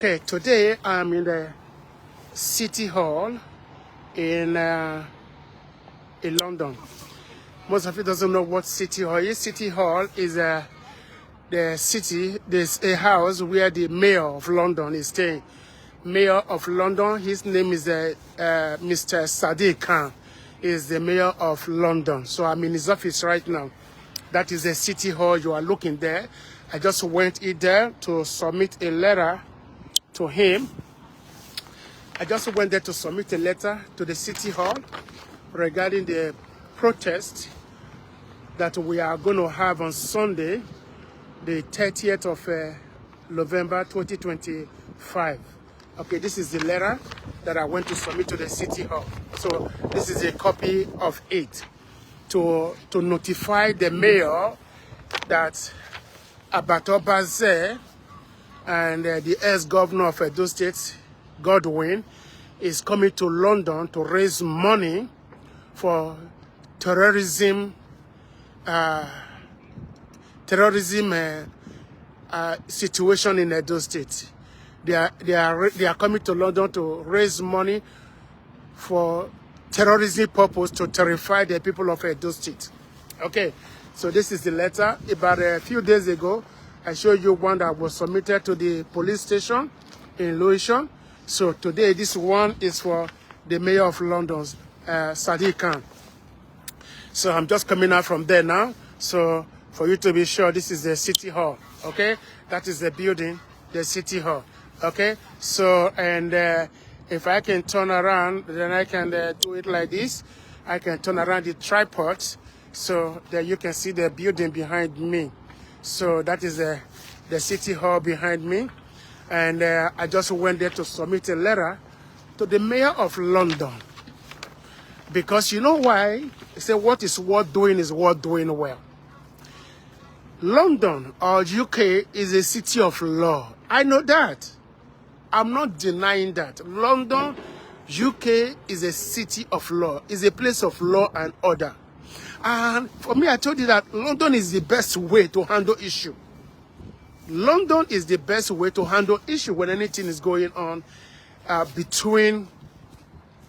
Okay, today I'm in the City Hall in London. Most of you doesn't know what City Hall is. City Hall is the city. There's a house where the Mayor of London is staying. Mayor of London. His name is Mr. Sadiq Khan. Is the Mayor of London. So I'm in his office right now. That is the City Hall. You are looking there. I just went in there to submit a letter to him. I just went there to submit a letter to the City Hall regarding the protest that we are going to have on Sunday, the 30th of November 2025. Okay, this is the letter that I went to submit to the City Hall. So this is a copy of it to notify the mayor that Abato Baze and the ex-governor of Edo State, Godwin, is coming to London to raise money for terrorism situation in Edo State. They are coming to London to raise money for terrorism purpose to terrify the people of Edo State. Okay, so this is the letter. About a few days ago, I showed you one that was submitted to the police station in Lewisham. So today, this one is for the Mayor of London's Sadiq Khan. So I'm just coming out from there now. So for you to be sure, this is the City Hall. Okay, that is the building, the City Hall. Okay, so and if I can turn around, then I can do it like this. I can turn around the tripod, so that you can see the building behind me. So that is the City Hall behind me. And I just went there to submit a letter to the Mayor of London. Because you know why? They say what is worth doing is worth doing well. London or UK is a city of law. I know that. I'm not denying that. London, UK is a city of law. Is a place of law and order. And for me, I told you that London is the best way to handle issue. London is the best way to handle issue when anything is going on between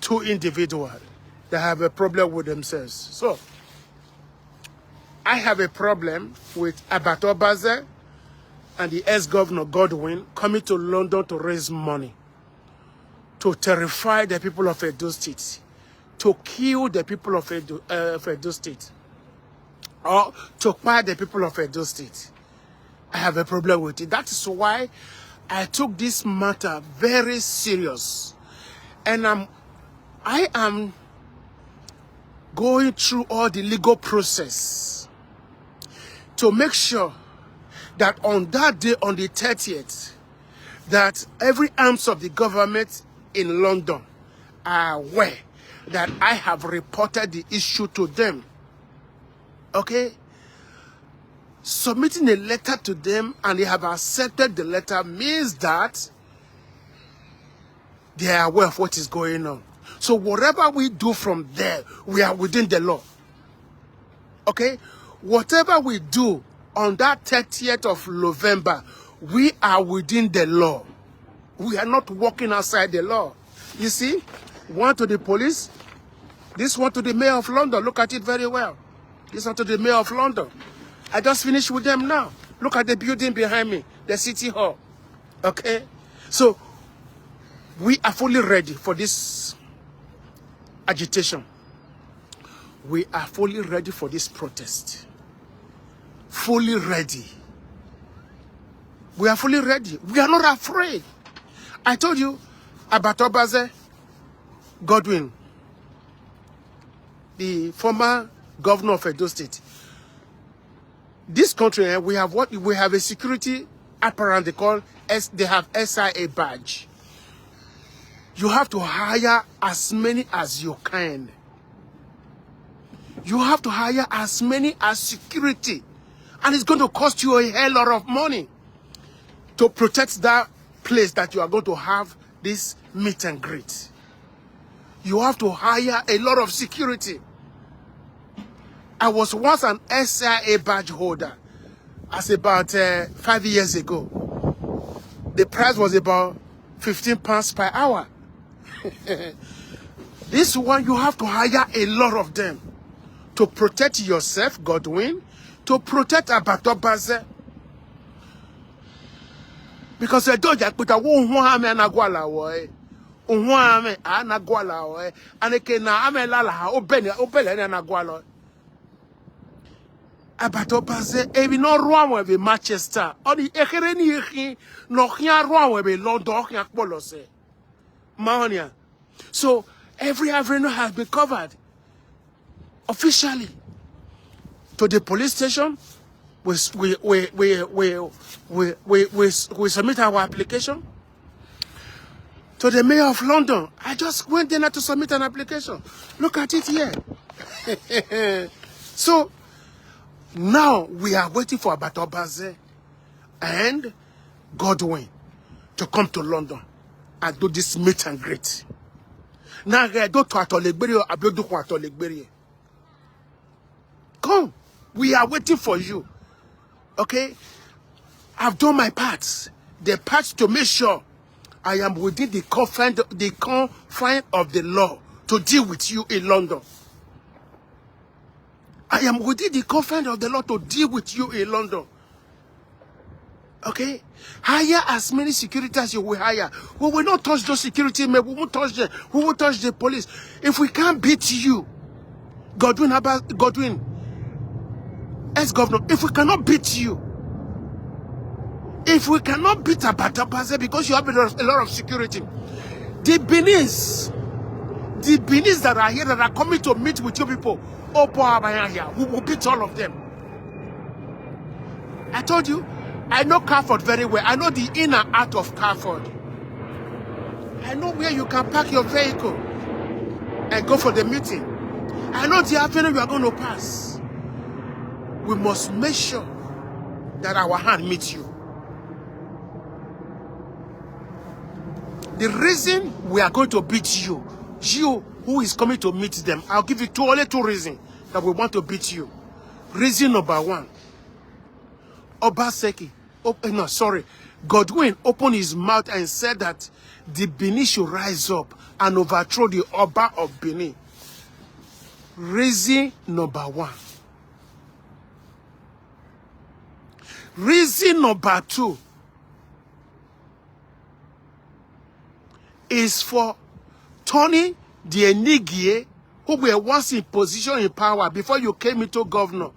two individuals that have a problem with themselves. So, I have a problem with Abato Baze and the ex-governor Godwin coming to London to raise money, to terrify the people of Edo State, to kill the people of Edo State, or to fire the people of Edo State. I have a problem with it. That is why I took this matter very serious. And I am going through all the legal process to make sure that on that day, on the 30th, that every arms of the government in London are aware that I have reported the issue to them. Okay? Submitting a letter to them and they have accepted the letter means that they are aware of what is going on. So whatever we do from there, we are within the law. Okay? Whatever we do on that 30th of November, we are within the law. We are not walking outside the law. You see? One to the police, this one to the Mayor of London. Look at it very well. This one to the Mayor of London. I just finished with them now. Look at the building behind me, the City Hall. Okay? So, we are fully ready for this agitation. We are fully ready for this protest. Fully ready. We are fully ready. We are not afraid. I told you about Obaze Godwin, the former governor of Edo State. This country, we have what? We have a security apparatus they have SIA badge. You have to hire as many as you can. You have to hire as many as security. And it's going to cost you a hell lot of money to protect that place that you are going to have this meet and greet. You have to hire a lot of security. I was once an SIA badge holder as about 5 years ago. The price was about £15 per hour. This one, you have to hire a lot of them to protect yourself, Godwin, to protect Abatobaze. Because I told you, but I won't want me and Aguala way. Unwame anagwala we aneke na amelala ha obene na nagwala Abatobaze e bi no roan we be Manchester oni ekere ni ehin no hia roan we be London hia polo se Mahonia. So every avenue has been covered officially. To the police station, we submit our application. To the mayor of London, I just went there to submit an application. Look at it here. So now we are waiting for Abatobaze and Godwin to come to London and do this meet and greet. Now I go to Atolegberi. Come, we are waiting for you. Okay? I've done my part. The part to make sure I am within the confine of the law to deal with you in London. I am within the confine of the law to deal with you in London. Okay? Hire as many security as you will hire. We will not touch those security men. We won't touch them. We won't touch the police. If we can't beat you, Godwin, ex-governor, if we cannot beat you, if we cannot beat Abatobaze because you have a lot of security, the Benis that are here that are coming to meet with you people, we will beat all of them. I told you, I know Carford very well. I know the in and out of Carford. I know where you can park your vehicle and go for the meeting. I know the avenue you are going to pass. We must make sure that our hand meets you. The reason we are going to beat you, you who is coming to meet them, I'll give you only two reasons that we want to beat you. Reason number one, Seki, Godwin opened his mouth and said that the Benin should rise up and overthrow the Oba of Benin. Reason number one. Reason number two is for Tony the Enigie, who were once in position in power before you came into governor.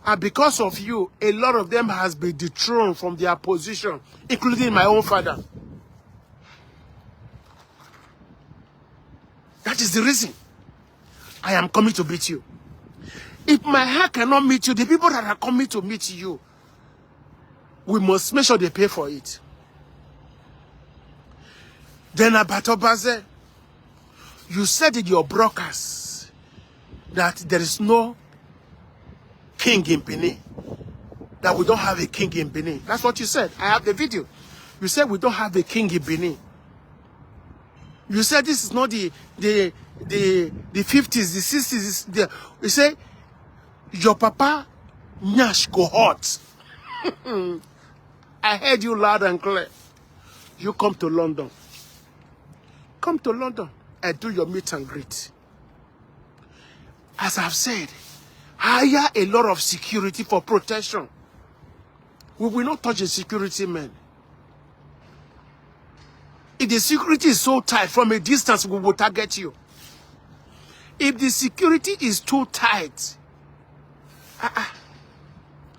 And because of you, a lot of them has been dethroned from their position, including my own father. That is the reason I am coming to meet you. If my heart cannot meet you, the people that are coming to meet you, we must make sure they pay for it. Then Abatobaze, you said in your broadcast that there is no king in Benin, that we don't have a king in Benin. That's what you said. I have the video. You said we don't have a king in Benin. You said this is not the 50s, the 60s. You say your papa Nyash go hot. I heard you loud and clear. You come to London. Come to London and do your meet and greet. As I've said, hire a lot of security for protection. We will not touch the security men. If the security is so tight, from a distance, we will target you. If the security is too tight,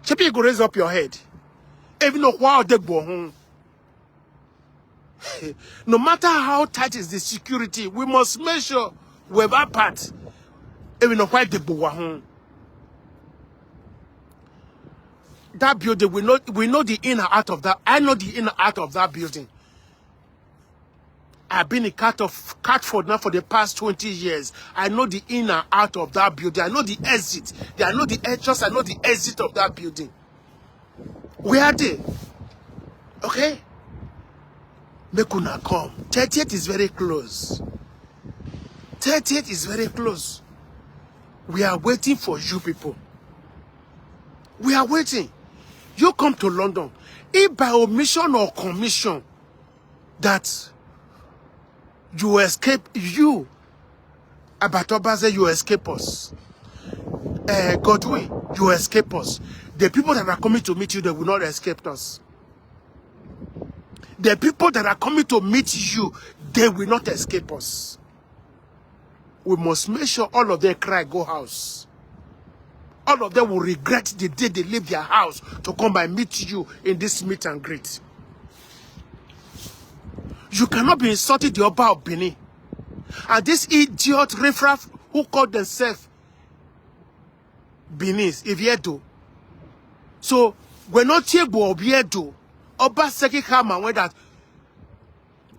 you go raise up your head. Even though no matter how tight is the security, we must make sure we have our part. Even though that building, we know the in and out of that. I know the in and out of that building. I've been in Catford now for the past 20 years. I know the in and out of that building. I know the exit. I know the entrance. I know the exit of that building. Where are they? Okay? Mekuna come. 30th is very close. 30th is very close. We are waiting for you people. We are waiting. You come to London. If by omission or commission, that you escape, you, Abatobaze, you escape us. Godwin, you escape us. The people that are coming to meet you, they will not escape us. The people that are coming to meet you, they will not escape us. We must make sure all of them cry, go house. All of them will regret the day they leave their house to come and meet you in this meet and greet. You cannot be insulting the Oba of Benin. And this idiot riffraff who called themselves Benis, Iviedo. So, we're not here for Iviedo. Oba Seki Hama went that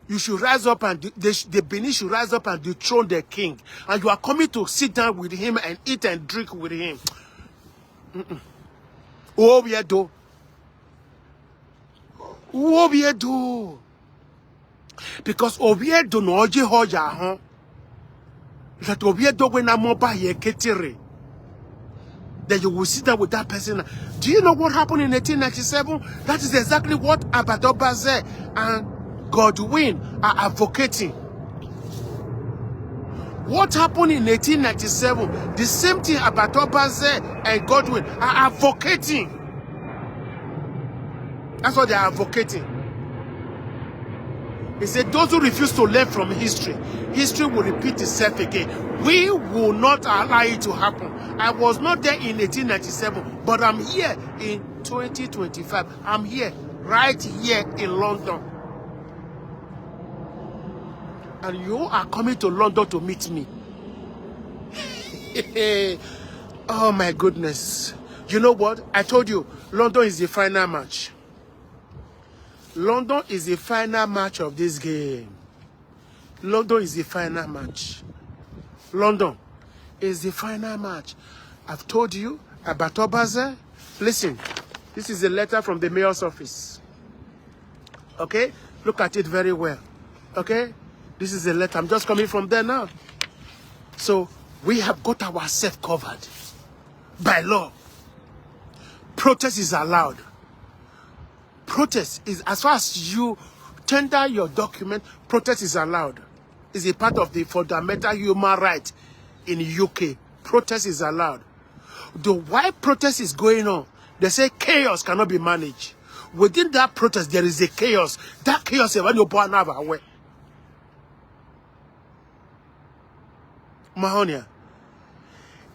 you should rise up and the Benin should rise up and dethrone the king. And you are coming to sit down with him and eat and drink with him. Oh, Iviedo. Oh, Iviedo. Because Iviedo no oje hoja hon. That Iviedo when I'm over here ketire. Then you will sit down with that person. Do you know what happened in 1897? That is exactly what Abatobaze and Godwin are advocating. What happened in 1897? The same thing Abatobaze and Godwin are advocating. That's what they are advocating. He said, those who refuse to learn from history, history will repeat itself again. We will not allow it to happen. I was not there in 1897, but I'm here in 2025. I'm here, right here in London. And you are coming to London to meet me. Oh my goodness. You know what? I told you, London is the final match. London is the final match of this game. London is the final match. London is the final match. I've told you about Abatobaze. Listen, this is a letter from the mayor's office. Okay? Look at it very well. Okay? This is a letter. I'm just coming from there now. So, we have got ourselves covered. By law. Protest is allowed. Protest is, as far as you tender your document, protest is allowed. It's a part of the fundamental human right in the UK. Protest is allowed. Why protest is going on? They say chaos cannot be managed. Within that protest, there is a chaos. That chaos is when you born away. Mahonia.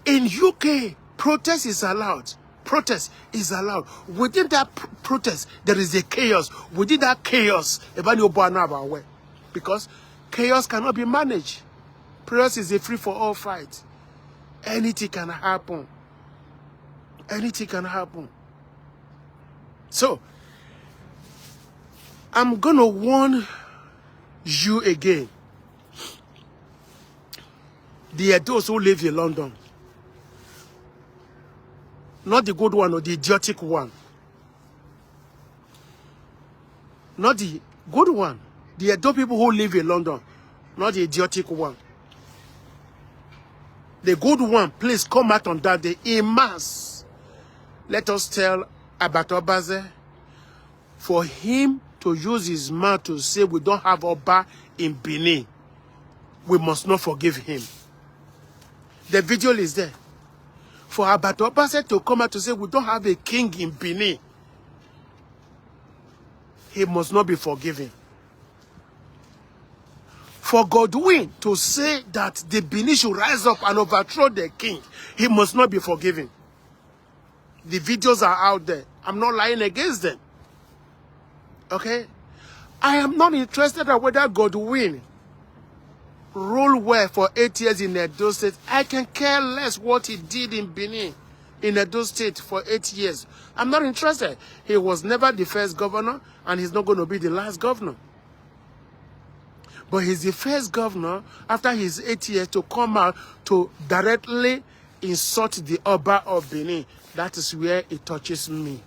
In UK, protest is allowed. Protest is allowed. Within that protest, there is a chaos. Within that chaos, because chaos cannot be managed. Protest is a free-for-all fight. Anything can happen. Anything can happen. So, I'm going to warn you again. There are those who live in London. Not the good one or the idiotic one. Not the good one. The adult people who live in London. Not the idiotic one. The good one, please come out on that day in mass. Let us tell Abatobaze for him to use his mouth to say we don't have Oba in Benin. We must not forgive him. The video is there. For Abatobaze to come out to say we don't have a king in Benin, he must not be forgiven. For Godwin to say that the Benin should rise up and overthrow the king, he must not be forgiven. The videos are out there. I'm not lying against them. Okay? I am not interested in whether Godwin ruled well for 8 years in Edo State. I can care less what he did in Benin, in Edo State for 8 years. I'm not interested. He was never the first governor, and he's not going to be the last governor. But he's the first governor, after his 8 years, to come out to directly insult the Oba of Benin. That is where it touches me.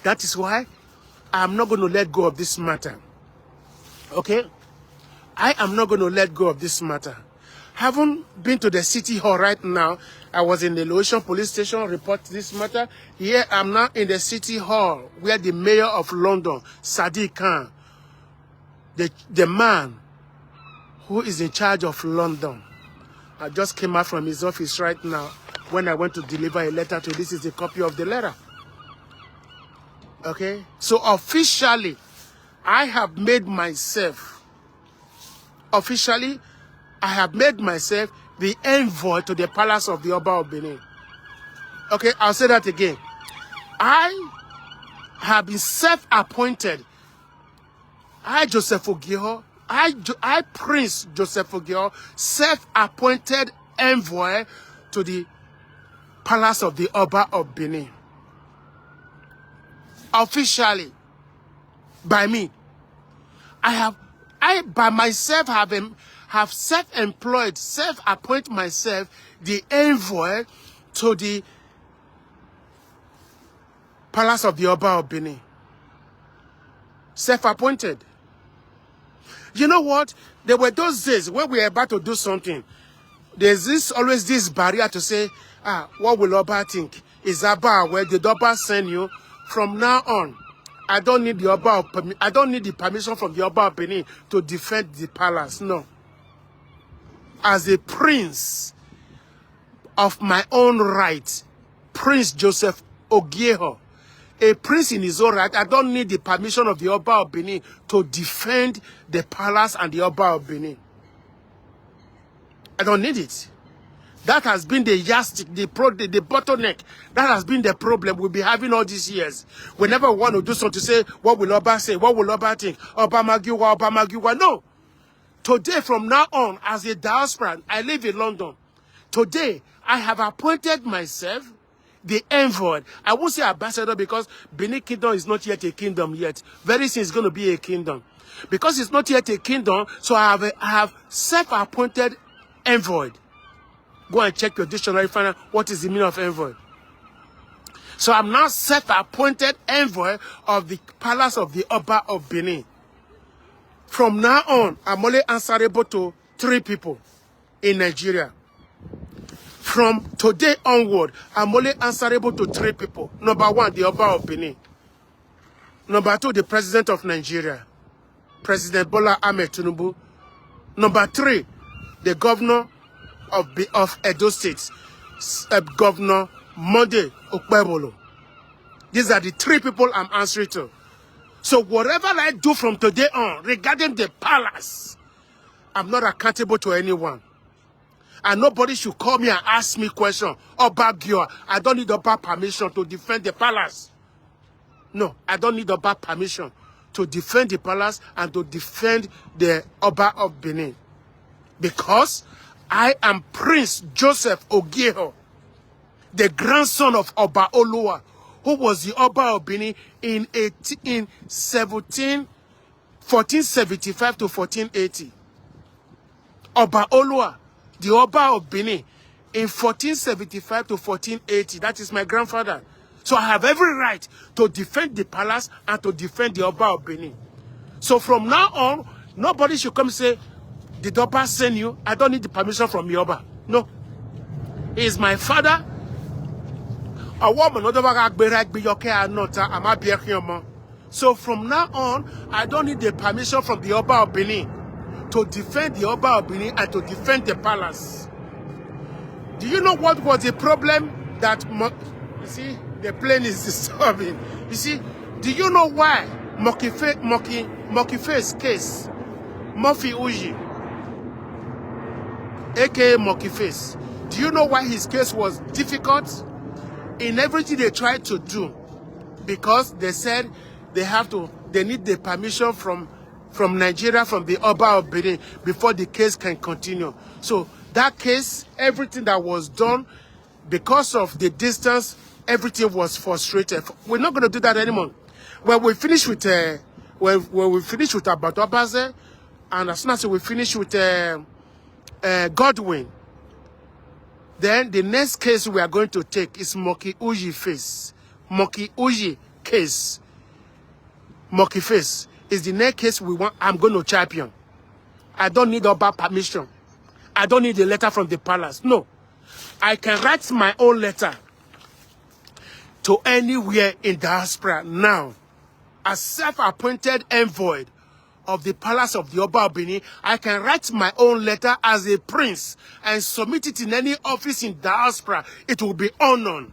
That is why I'm not going to let go of this matter. Okay? I am not going to let go of this matter. Haven't been to the city hall right now. I was in the Ocean police station, report this matter. Here I'm now in the city hall where the mayor of London, Sadiq Khan, the man who is in charge of London. I just came out from his office right now when I went to deliver a letter to. This is a copy of the letter. Okay? So officially, I have made myself the envoy to the palace of the Oba of Benin. Okay, I'll say that again. I have been self-appointed. Joseph Ogio, I Prince Joseph Ogio, self-appointed envoy to the palace of the Oba of Benin. Officially, by me. I by myself have self-employed, self-appoint myself the envoy to the palace of the Oba of Benin. Self-appointed. You know what? There were those days when we were about to do something. There's always this barrier to say, what will Oba think? Is Oba where did Oba send you? From now on, I don't need the permission from the Oba of Benin to defend the palace. No. As a prince of my own right, Prince Joseph Ogieho, a prince in his own right, I don't need the permission of the Oba of Benin to defend the palace and the Oba of Benin. I don't need it. That has been the yardstick, the bottleneck. That has been the problem we'll be having all these years. Whenever we want to do something, to say, what will Oba say? What will Oba think? Oba Magiwa, Oba Magiwa. No. Today, from now on, as a diaspora, I live in London. Today, I have appointed myself the envoy. I won't say ambassador because Benin Kingdom is not yet a kingdom yet. Very soon it's going to be a kingdom. Because it's not yet a kingdom, so I have self-appointed envoy. Go and check your dictionary, find out what is the meaning of envoy. So I'm now self-appointed envoy of the palace of the Oba of Benin. From now on, I'm only answerable to 3 people in Nigeria. From today onward, I'm only answerable to 3 people. Number 1, the Oba of Benin. Number 2, the President of Nigeria, President Bola Ahmed Tinubu. Number 3, the Governor of Edo State, Governor Monday Okpebolo. These are the 3 people I'm answering to. So whatever I do from today on regarding the palace, I'm not accountable to anyone. And nobody should call me and ask me questions. Oba Gio, I don't need Oba permission to defend the palace. No, I don't need Oba permission to defend the palace and to defend the Oba of Benin. Because I am Prince Joseph Ogieho, the grandson of Oba Oluwa, who was the Oba of Benin in 1475 to 1480. Oba Oluwa, the Oba of Benin, in 1475 to 1480. That is my grandfather. So I have every right to defend the palace and to defend the Oba of Benin. So from now on, nobody should come and say, did Oba send you? I don't need the permission from the Oba. No. He is my father. So from now on, I don't need the permission from the Oba of Benin to defend the Oba of Benin and to defend the palace. Do you know what was the problem that... You see, the plane is disturbing. You see, do you know why Mokifa's case, Murphy Uji, aka Mokiface, do you know why his case was difficult? In everything they tried to do, because they said they need the permission from Nigeria, from the Oba of Benin, before the case can continue. So that case, everything that was done, because of the distance, everything was frustrated. We're not going to do that anymore. When we finish with when we finish with Abatobaze, and as soon as we finish with Godwin, then the next case we are going to take is Moki Uji face. Moki Uji case. Moki face is the next case I'm going to champion. I don't need Oba permission. I don't need a letter from the palace. No. I can write my own letter to anywhere in diaspora now. As self-appointed envoy of the palace of the Oba of Benin, I can write my own letter as a prince and submit it in any office in diaspora. It will be honored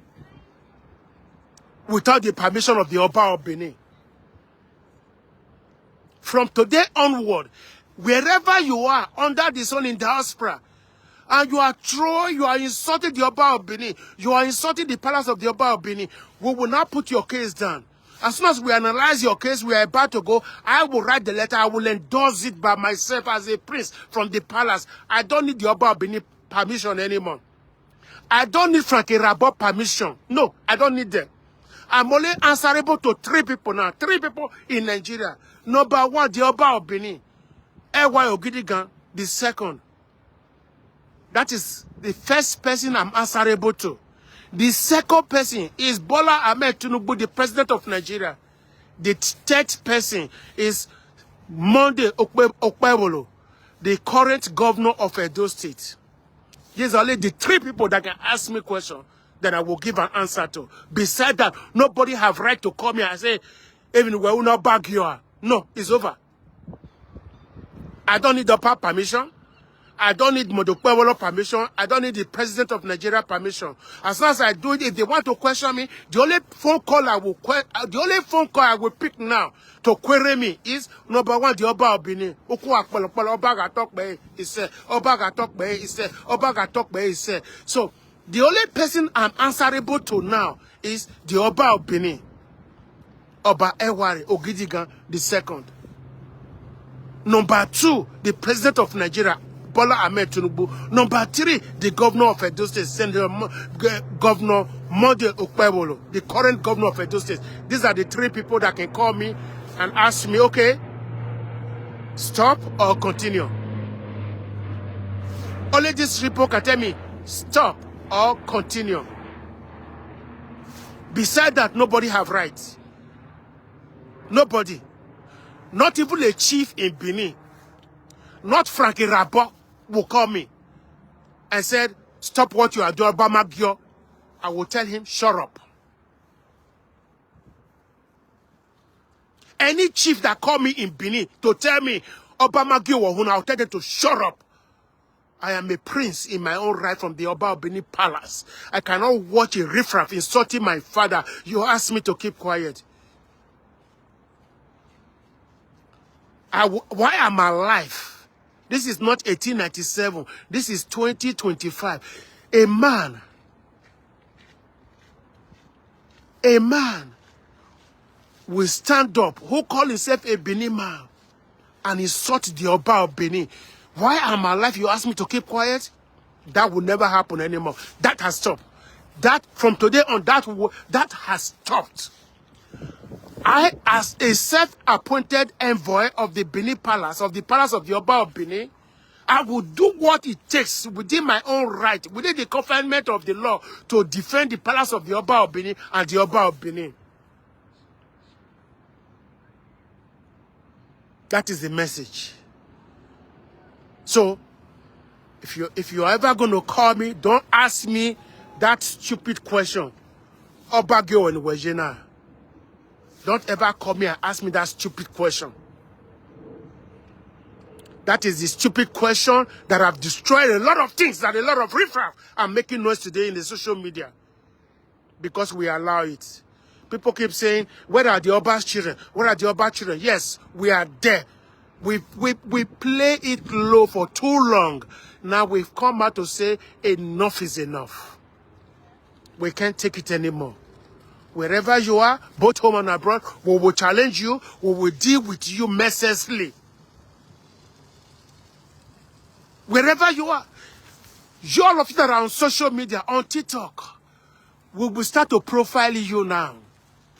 without the permission of the Oba of Benin. From today onward, wherever you are under the sun in diaspora, and you are insulting the Oba of Benin, you are insulting the palace of the Oba of Benin, we will not put your case down. As soon as we analyze your case, we are about to go, I will write the letter, I will endorse it by myself as a prince from the palace. I don't need the Oba of Benin permission anymore. I don't need Frankie Rabot permission. No, I don't need them. I'm only answerable to 3 people now. 3 people in Nigeria. Number 1, the Oba of Benin. Ewa Ogidigan, the second. That is the first person I'm answerable to. The second person is Bola Ahmed Tinubu, the president of Nigeria. The third person is Monday Okpebolo, the current governor of Edo State. These are only the 3 people that can ask me questions that I will give an answer to. Besides that, nobody have right to come here and say, even we will not back you. No, it's over. I don't need the permission. I don't need Modokpewolo permission. I don't need the president of Nigeria permission. As long as I do it, if they want to question me, the only phone call I will pick now to query me is number 1, the Oba of Benin. So the only person I'm answerable to now is the Oba of Benin, Oba Ewari Ogidigan the second. Number 2, the president of Nigeria, Bola Ahmed Tinubu. Number 3, the governor of Edo State, Governor Monday Okpebolo, the current governor of Edo State. These are the 3 people that can call me and ask me, okay, stop or continue. Only these people can tell me, stop or continue. Besides that, nobody have rights. Nobody. Not even a chief in Benin. Not Frankie Rabot will call me and said, stop what you are doing, Obama. I will tell him, shut up. Any chief that call me in Benin to tell me, Obama, I'll tell them to shut up. I am a prince in my own right from the Oba of Benin palace. I cannot watch a riffraff insulting my father. You ask me to keep quiet. Why am I alive? This is not 1897. This is 2025. A man will stand up who call himself a Benin man and insult the Oba of Benin. Why am I alive? You ask me to keep quiet? That will never happen anymore. That has stopped. That from today on, that has stopped. I, as a self-appointed envoy of the Benin Palace, of the Palace of the Oba of Benin, I will do what it takes within my own right, within the confinement of the law, to defend the Palace of the Oba of Benin and the Oba of Benin. That is the message. So, if you're ever going to call me, don't ask me that stupid question. Obagyo and Wejena. Don't ever call me and ask me that stupid question. That is the stupid question that have destroyed a lot of things, that a lot of riffraff are making noise today in the social media. Because we allow it. People keep saying, where are the Oba's children? Where are the Oba's children? Yes, we are there. We play it low for too long. Now we've come out to say enough is enough. We can't take it anymore. Wherever you are, both home and abroad, we will challenge you. We will deal with you mercilessly. Wherever you are, all of you that are on social media, on TikTok, we will start to profile you now.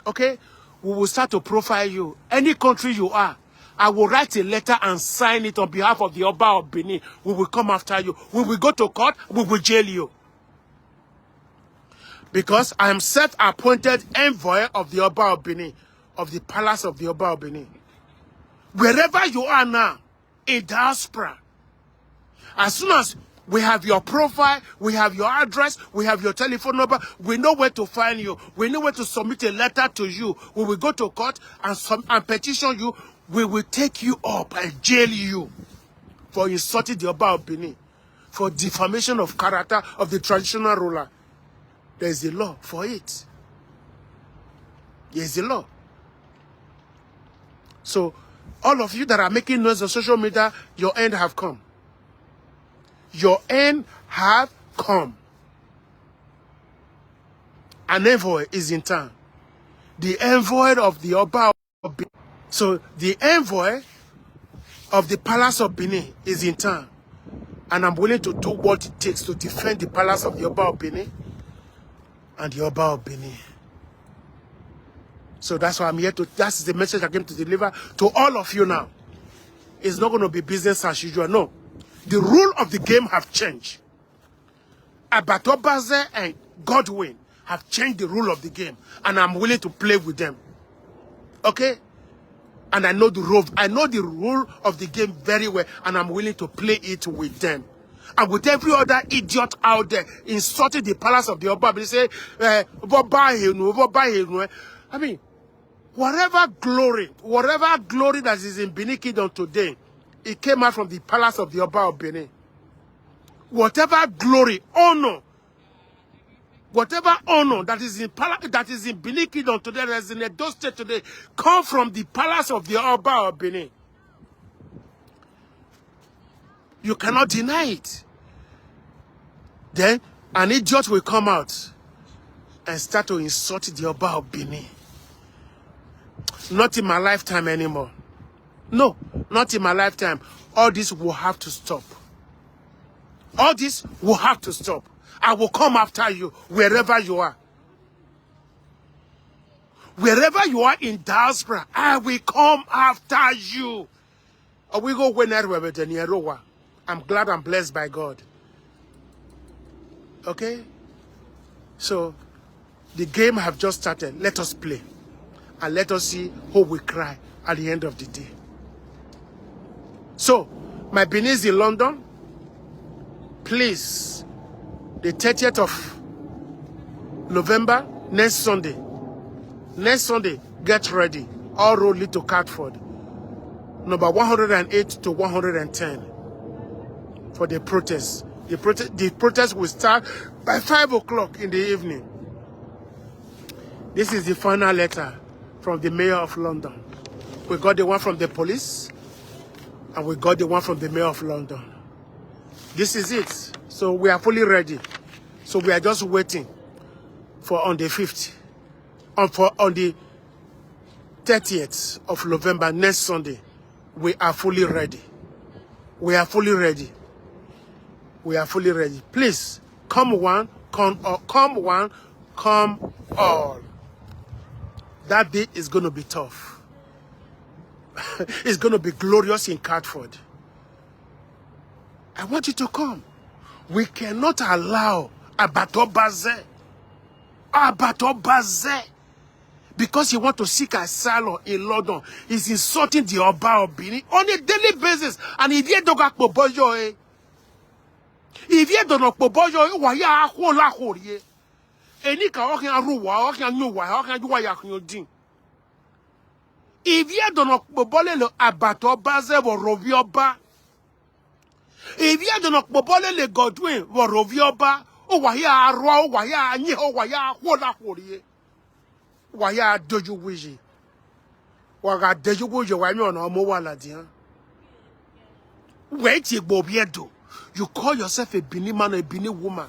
Okay? We will start to profile you. Any country you are, I will write a letter and sign it on behalf of the Oba of Benin. We will come after you. We will go to court. We will jail you. Because I am self-appointed envoy of the Oba of Benin, of the Palace of the Oba of Benin. Wherever you are now, in diaspora, as soon as We have your profile, we have your address, we have your telephone number. We know where to find you. We know where to submit a letter to you. We will go to court and petition you. We will take you up and jail you for insulting the Oba of Benin, for defamation of character of the traditional ruler. There is a law for it. There is a law. So, all of you that are making noise on social media, your end have come. Your end have come. An envoy is in town. The envoy of the Oba of Benin. So the envoy of the palace of Benin is in town. And I'm willing to do what it takes to defend the palace of the Oba of Benin and the Oba of Benin. So that's why I'm here to, that's the message I came to deliver to all of you now. It's not going to be business as usual. No. The rule of the game have changed. Abatobaze and Godwin have changed the rule of the game. And I'm willing to play with them. Okay? And I know the rule of the game very well. And I'm willing to play it with them. And with every other idiot out there insulting the palace of the Oba, they say, I mean, whatever glory that is in Benin Kingdom today, it came out from the palace of the Oba of Benin. Whatever glory, honor, whatever honor that is in Benin Kingdom today, that is in Edo State today, come from the palace of the Oba of Benin. You cannot deny it. Then an idiot will come out and start to insult the Oba of Benin. Not in my lifetime anymore. No, not in my lifetime. All this will have to stop. All this will have to stop. I will come after you wherever you are. Wherever you are in diaspora, I will come after you. We go whenever. I'm glad I'm blessed by God. Okay? So, the game have just started. Let us play. And let us see who will cry at the end of the day. So, my Benin is in London. Please, the 30th of November, next Sunday. Next Sunday, get ready. All road lead to Catford. Number 108 to 110 for the protest. The protest will start by 5 o'clock in the evening. This is the final letter from the Mayor of London. We got the one from the police, and we got the one from the Mayor of London. This is it. So we are fully ready. So we are just waiting for on the 5th, on the 30th of November, next Sunday. We are fully ready. We are fully ready. We are fully ready. Please, come one, come all. That day is going to be tough. It's going to be glorious in Catford. I want you to come. We cannot allow Abatobaze, because he wants to seek asylum in London, he's insulting the Oba of Benin on a daily basis. And if you don't go boyo, if you don't go boyo, why ya hola hoye? Any ka okan ruwa, okan nuwa, okan duwa ya kunodin. If you don't go boyo, Abatobaze will rovioba. If you don't go boyo, Godwin will rovioba. Oh, why ya ro, why ya ni, oh, why ya hola hoye? Why do you wish? Why do you wish? Why me on more ladian? Wait, you Bobiedo. You call yourself a Benin man or a Benin woman.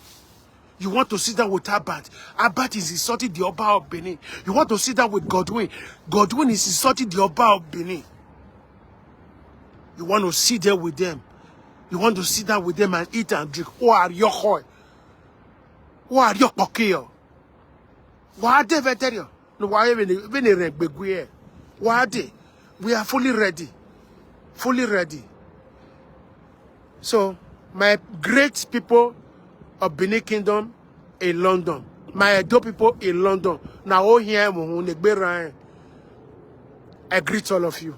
You want to sit down with Abat. Abat is insulting the Oba of Benin. You want to sit down with Godwin. Godwin is insulting the Oba of Benin. You want to sit there with them. You want to sit down with them and eat and drink. Who are your hoy? Who are your pokeo? Why are they veteran? No, why are they? We are fully ready. Fully ready. So, my great people of Benin Kingdom in London. My Edo people in London. Now, all here, I greet all of you.